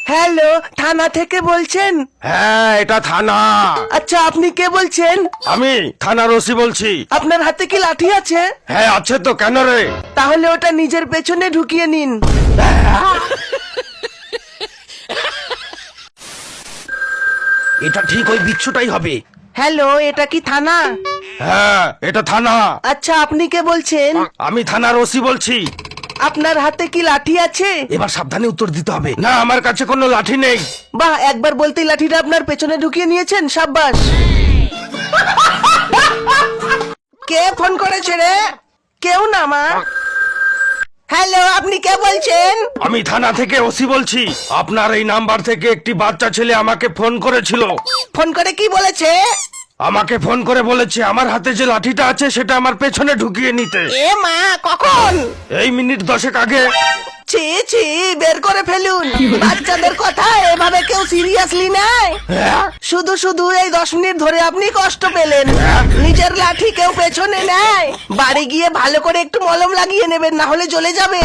Hello, থানা থেকে বলছেন? হ্যাঁ, এটা থানা। আচ্ছা, আপনি কে বলছেন? আমি থানার ওসি বলছি। আপনার হাতে কি লাঠি আছে? হ্যাঁ আছে তো, কেন রে? তাহলে ওটা নিজের পেছনে ঢুকিয়ে নিন। এটা ঠিক ওই বিচ্ছুটাই হবে। হ্যালো, এটা কি থানা? হ্যাঁ, এটা থানা। আচ্ছা, আপনি কে বলছেন? আমি থানার ওসি বলছি। আপনার হাতে কি লাঠি আছে? এবার সাবধানে উত্তর দিতে হবে। না, আমার কাছে কোনো লাঠি নেই। বাহ, একবার বলতেই লাঠিটা আপনার পেছনে ঢুকিয়ে নিয়েছেন, সাব্বাস। কে ফোন করেছে রে? কেউ না মা। হ্যালো, আপনি কে বলছেন? আমি থানা থেকে ওসি বলছি। আপনার এই নাম্বার থেকে একটি বাচ্চা ছেলে আমাকে ফোন করেছিল। ফোন করে কি বলেছে? আমাকে ফোন করে বলেছে আমার হাতে যে লাঠিটা আছে সেটা আমার পেছনে ঢুকিয়ে নিতে। এ মা, কখন? এই মিনিট 10 আগে। ছি ছি, বের করে ফেলুন। বাচ্চাদের কথা এভাবে কেউ সিরিয়াসলি নেয়? হ্যাঁ? শুধু শুধু এই 10 মিনিট ধরে আপনি কষ্ট পেলেন। নিজের লাঠি কেউ পেছনে নেয়? বাড়ি গিয়ে ভালো করে একটু মলম লাগিয়ে নেবেন, না হলে জ্বলে যাবে।